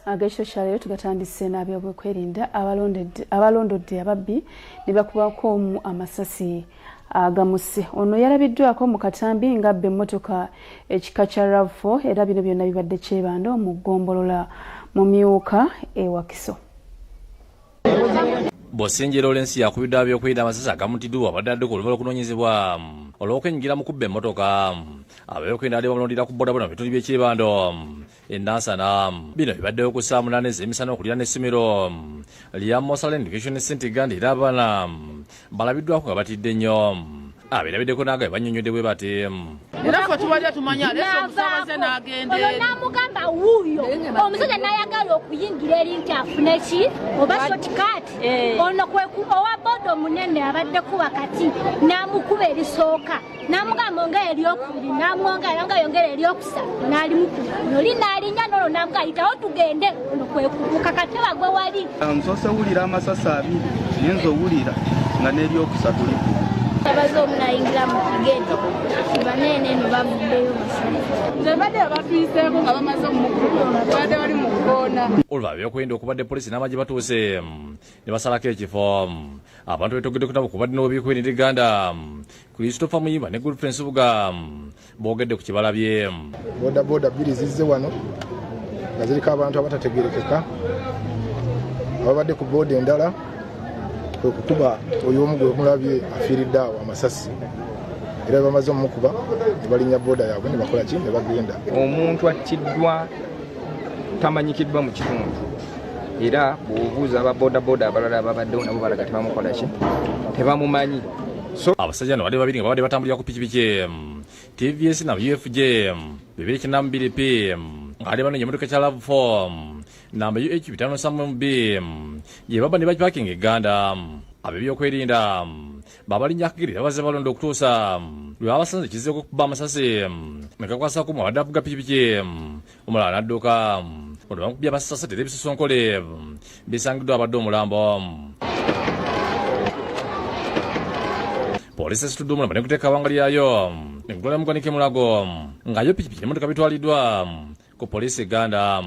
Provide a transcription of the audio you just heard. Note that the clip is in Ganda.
Ag'ekiro leero tugatandise n'abyobwekwerinda abalondodde ababbi ne bakubako amasasi agamuse. Ono yalabiddwako mu Katambi ng'abba emmotoka ekika kya RAV4 era bino byonna bibadde kyebando mu ggombolola mu Myuka e Wakiso. Bw'osinjira Olensi yakubiddwa ebyokwerinda amasasi agamutiddwa abadde addeko oluvannyuma lw'okunoonyezebwa olw'okwenyigira mu kubba emmotoka. Ab'ebyokwerinda bali balondera ku bodaboda mu bitundu by'Ekibando e Nansana. Bino bibaddeyo ku ssaawa 8 ez'emisana okuliraana essomero lya Mosala Education Center Gandi era abaana balabiddwako nga batidde nnyo. Abirabiddeko n'agabye bannyonnyodde bwe bati. Era ffe tubalya tumanya aleese omusabaze n'agenda eri. N'amugamba wuuyo omusajja n'ayagala okuyingira eri nti afune ki oba shortcut. Ono kwe owa boda omunene abaddeko wakati n'amukuba erisooka n'amugamba ongera eryokubiri n'amwongera nga yongera eryokusatu n'alimukuba oli n'alinnya n'olwo n'amugamba yitawo tugende ono kwe kubuka kateba gwe wali. Nsoose owulira amasasi abiri nyinza owulira nga n'eryokusatu likuba. Abaze omunayingira mu kigendo banene no bavuddeyo masasi. Nzebadde abatuyiseeko nga bamaze omukulu badde bali mu kkoona. Olwa by'okwerinda okubadde poliisi n'amagye batuuse ne basalako ekifo. Abantu betogedde kunabo kubadde n'obyokwerinda Uganda Christopher Muyimba ne Good Prince Buga boogedde ku kibalabye. Boda bbiri zizze wano nga ziriko abantu abatategerekeka ababadde ku booda endala okukuba oyo omu gwe mulabye afiiridde awo amasasi era bamaze omukuba ne balinnya booda yaabwe ne bakola ki ne bagenda. Omuntu attiddwa tamanyikiddwa mu kitundu era bw'obuuza aba boda abalala ababaddewo nabo balaga tebamukola ki tebamumanyi. Abasajja bano babiri nga babadde batambulira ku pikipiki TVS na UFJ 292P ng'ali bano emmotoka kya RAV4 namba UH 537B gye baba ne bakipakinga Uganda. Ab'ebyokwerinda babalinnya akagere babaze balonda okutuusa lwe babasanze kizzeko okuba amasasi ne kakwasako mu abadde avuga pikipiki omulala n'adduka olwo bamukubye amasasi era ebisosonkole bisangiddwa abadde omulambo. Poliisi esitudde omulamba n'ekuteeka awanga lyayo n'egutwala muganike Mulago nga yo pikipiki n'emmotoka bitwaliddwa ku poliisi Uganda.